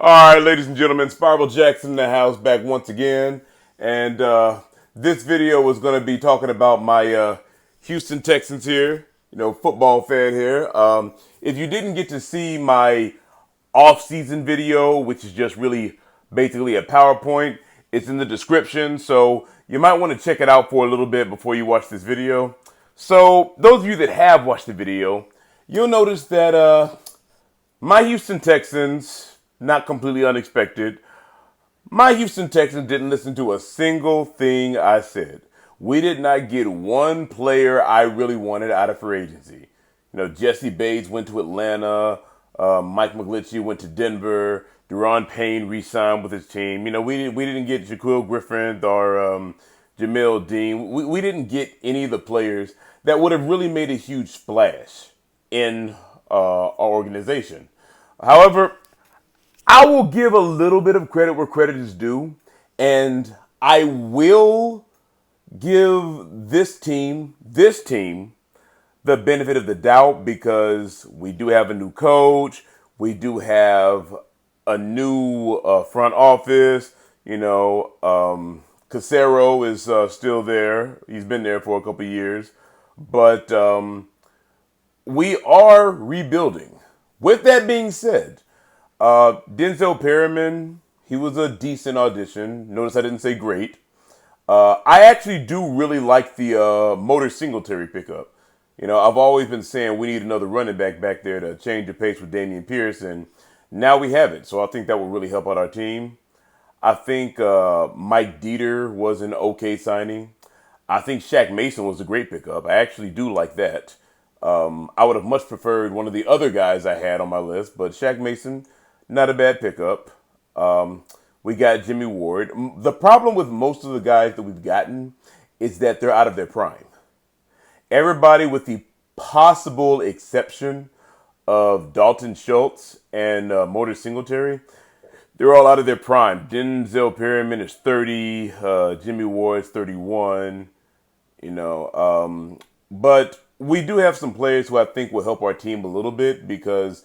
All right, ladies and gentlemen, Spiral Jackson in the house back once again. And this video is going to be talking about my Houston Texans here, football fan here. If you didn't get to see my off-season video, which is just really basically a PowerPoint, it's in the description. So you might want to check it out for a little bit before you watch this video. So those of you that have watched the video, you'll notice that my Houston Texans, not completely unexpected, my Houston Texans didn't listen to a single thing I said. We did not get one player I really wanted out of free agency. Jesse Bates went to Atlanta. Mike McGlinchey went to Denver. Deron Payne re-signed with his team. We didn't get Jaquil Griffin or Jamil Dean. We didn't get any of the players that would have really made a huge splash in our organization. However, I will give a little bit of credit where credit is due, and I will give this team, the benefit of the doubt because we do have a new coach, we do have a new front office. Casero is still there. He's been there for a couple of years, but we are rebuilding. With that being said, Denzel Perryman, he was a decent audition. Notice I didn't say great. I actually do really like the Motor Singletary pickup. I've always been saying we need another running back there to change the pace with Damian Pierce, and now we have it. So I think that will really help out our team. I think Mike Dieter was an okay signing. I think Shaq Mason was a great pickup. I actually do like that. I would have much preferred one of the other guys I had on my list, but Shaq Mason, not a bad pickup. We got Jimmy Ward. The problem with most of the guys that we've gotten is that they're out of their prime. Everybody, with the possible exception of Dalton Schultz and Motor Singletary, they're all out of their prime. Denzel Perryman is 30. Jimmy Ward's 31. But we do have some players who I think will help our team a little bit because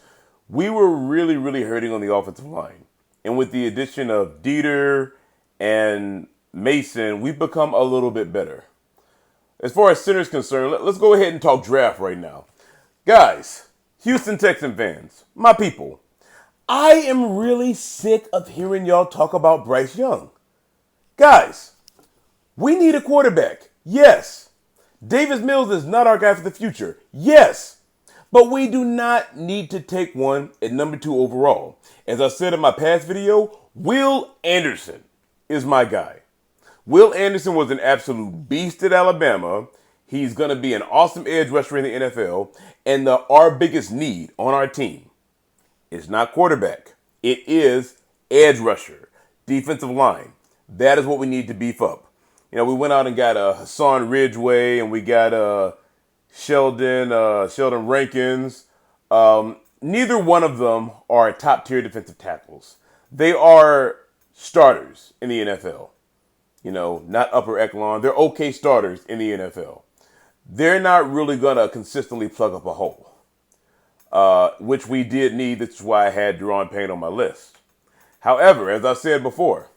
we were really, really hurting on the offensive line. And with the addition of Dieter and Mason, we've become a little bit better. As far as center is concerned, let's go ahead and talk draft right now. Guys, Houston Texan fans, my people, I am really sick of hearing y'all talk about Bryce Young. Guys, we need a quarterback. Yes. Davis Mills is not our guy for the future. Yes. But we do not need to take one at number 2 overall. As I said in my past video, Will Anderson is my guy. Will Anderson was an absolute beast at Alabama. He's going to be an awesome edge rusher in the NFL. And our biggest need on our team is not quarterback. It is edge rusher, defensive line. That is what we need to beef up. We went out and got Hassan Ridgeway, and we got Sheldon Rankins. Neither one of them are top-tier defensive tackles. They are starters in the NFL. Not upper echelon. They're okay starters in the NFL. They're not really going to consistently plug up a hole, which we did need. That's why I had Deron Payne on my list. However, as I said before,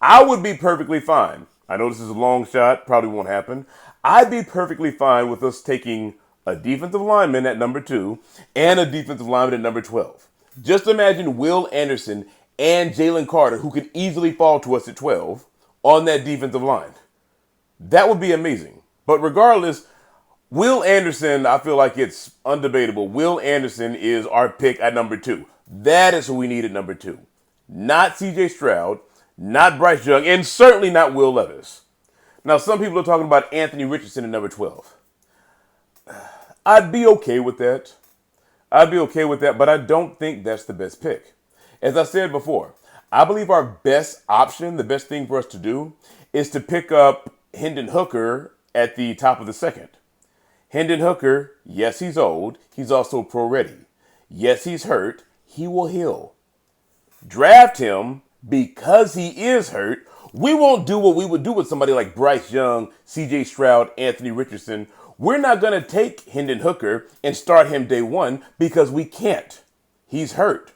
I would be perfectly fine. I know this is a long shot, probably won't happen. I'd be perfectly fine with us taking a defensive lineman at number 2 and a defensive lineman at number 12. Just imagine Will Anderson and Jalen Carter, who could easily fall to us at 12, on that defensive line. That would be amazing. But regardless, Will Anderson, I feel like it's undebatable. Will Anderson is our pick at number 2. That is who we need at number 2. Not CJ Stroud, not Bryce Young, and certainly not Will Levis. Now, some people are talking about Anthony Richardson at number 12. I'd be okay with that. But I don't think that's the best pick. As I said before, I believe our best option, the best thing for us to do, is to pick up Hendon Hooker at the top of the second. Hendon Hooker, yes, he's old. He's also pro-ready. Yes, he's hurt. He will heal. Draft him because he is hurt. We won't do what we would do with somebody like Bryce Young, CJ Stroud, Anthony Richardson. We're not going to take Hendon Hooker and start him day one because we can't. He's hurt.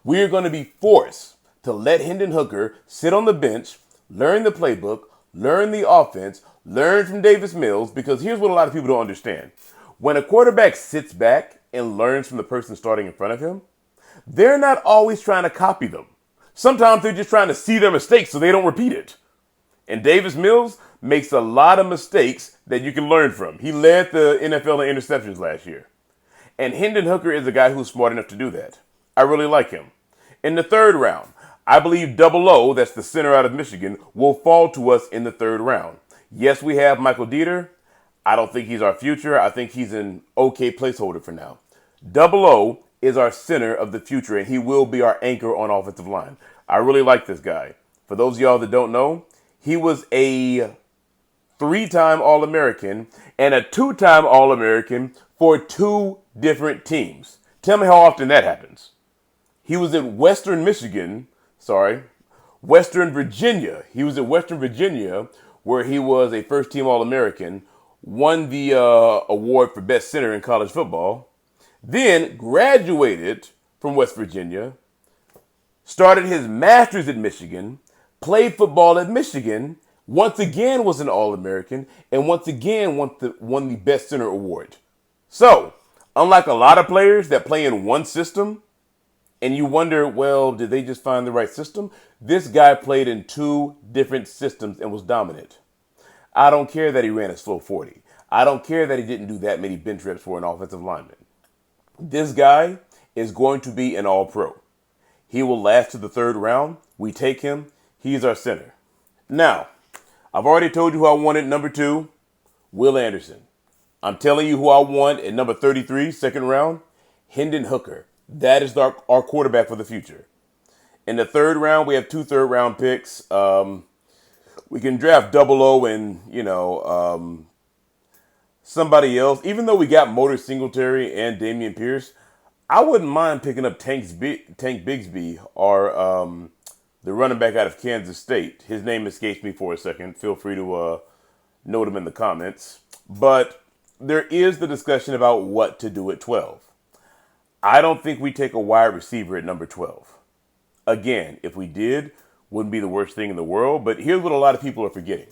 We are going to be forced to let Hendon Hooker sit on the bench, learn the playbook, learn the offense, learn from Davis Mills, because here's what a lot of people don't understand. When a quarterback sits back and learns from the person starting in front of him, they're not always trying to copy them. Sometimes they're just trying to see their mistakes so they don't repeat it. And Davis Mills makes a lot of mistakes that you can learn from. He led the NFL in interceptions last year. And Hendon Hooker is a guy who's smart enough to do that. I really like him. In the third round, I believe Double O, that's the center out of Michigan, will fall to us in the third round. Yes, we have Michael Dieter. I don't think he's our future. I think he's an okay placeholder for now. Double O is our center of the future, and he will be our anchor on offensive line. I really like this guy. For those of y'all that don't know, he was a 3-time All-American and a 2-time All-American for 2 different teams. Tell me how often that happens. He was at Western Virginia. He was at Western Virginia where he was a first-team All-American, won the award for best center in college football, then graduated from West Virginia, started his master's at Michigan, played football at Michigan, once again was an All-American, and once again won the Best Center Award. So, unlike a lot of players that play in one system, and you wonder, well, did they just find the right system? This guy played in 2 different systems and was dominant. I don't care that he ran a slow 40. I don't care that he didn't do that many bench reps for an offensive lineman. This guy is going to be an all-pro. He will last to the third round. We take him. He's our center. Now, I've already told you who I want at number 2, Will Anderson. I'm telling you who I want at number 33, second round, Hendon Hooker. That is our quarterback for the future. In the third round, we have 2 third-round picks. We can draft Double O and, somebody else. Even though we got Motor Singletary and Dameon Pierce, I wouldn't mind picking up Tank Bigsby or the running back out of Kansas State. His name escapes me for a second. Feel free to note him in the comments. But there is the discussion about what to do at 12. I don't think we take a wide receiver at number 12. Again, if we did, wouldn't be the worst thing in the world. But here's what a lot of people are forgetting.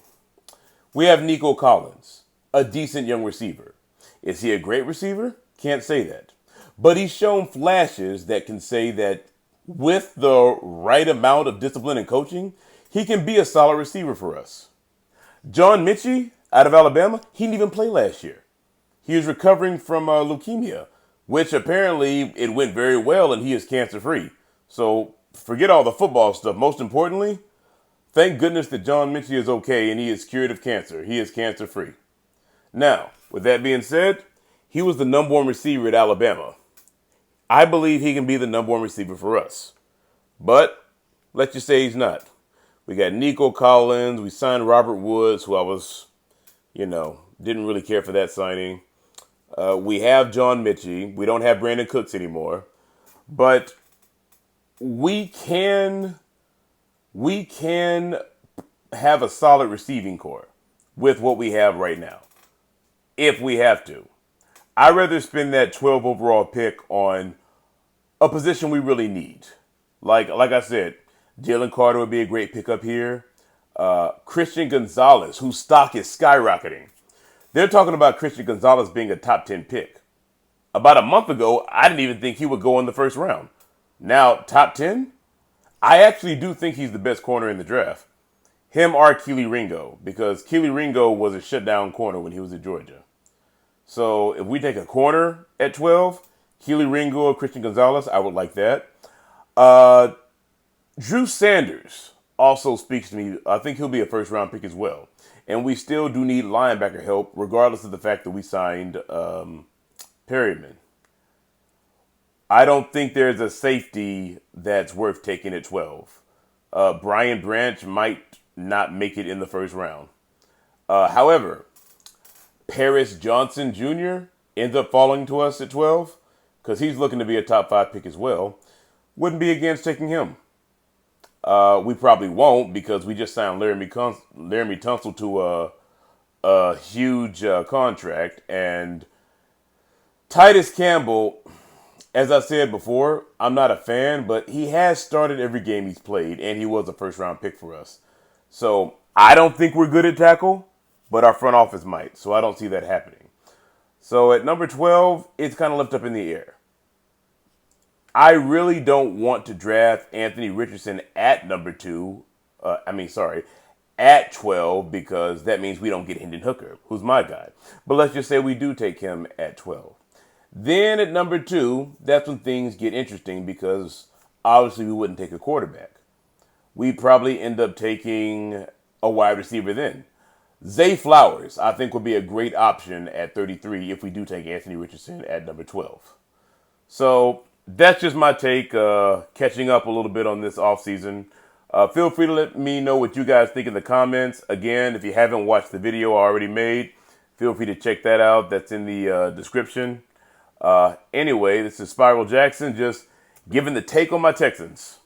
We have Nico Collins, a decent young receiver. Is he a great receiver? Can't say that. But he's shown flashes that can say that with the right amount of discipline and coaching, he can be a solid receiver for us. John Mechie out of Alabama, he didn't even play last year. He is recovering from leukemia, which apparently it went very well and he is cancer-free. So forget all the football stuff. Most importantly, thank goodness that John Mechie is okay and he is cured of cancer. He is cancer-free. Now, with that being said, he was the number 1 receiver at Alabama. I believe he can be the number 1 receiver for us. But let's just say he's not. We got Nico Collins. We signed Robert Woods, who I was, didn't really care for that signing. We have John Mechie. We don't have Brandon Cooks anymore. But we can have a solid receiving core with what we have right now, if we have to. I'd rather spend that 12 overall pick on a position we really need. Like I said, Jalen Carter would be a great pickup here. Christian Gonzalez, whose stock is skyrocketing. They're talking about Christian Gonzalez being a top 10 pick. About a month ago, I didn't even think he would go in the first round. Now, top 10? I actually do think he's the best corner in the draft. Him or Keely Ringo, because Keely Ringo was a shutdown corner when he was at Georgia. So if we take a corner at 12, Keely Ringo or Christian Gonzalez, I would like that. Drew Sanders also speaks to me. I think he'll be a first-round pick as well. And we still do need linebacker help, regardless of the fact that we signed Perryman. I don't think there's a safety that's worth taking at 12. Brian Branch might not make it in the first round. However, Paris Johnson Jr. ends up falling to us at 12 because he's looking to be a top 5 pick as well. Wouldn't be against taking him. We probably won't because we just signed Laramie Tunsil to a huge contract. And Titus Campbell, as I said before, I'm not a fan, but he has started every game he's played, and he was a first round pick for us. So I don't think we're good at tackle, but our front office might. So I don't see that happening. So at number 12, it's kind of left up in the air. I really don't want to draft Anthony Richardson at number 2. At 12, because that means we don't get Hendon Hooker, who's my guy. But let's just say we do take him at 12. Then at number 2, that's when things get interesting because obviously we wouldn't take a quarterback. We'd probably end up taking a wide receiver then. Zay Flowers, I think, would be a great option at 33 if we do take Anthony Richardson at number 12. So that's just my take, catching up a little bit on this offseason. Feel free to let me know what you guys think in the comments. Again, if you haven't watched the video I already made, feel free to check that out. That's in the description. Anyway, this is Spiral Jackson, just giving the take on my Texans.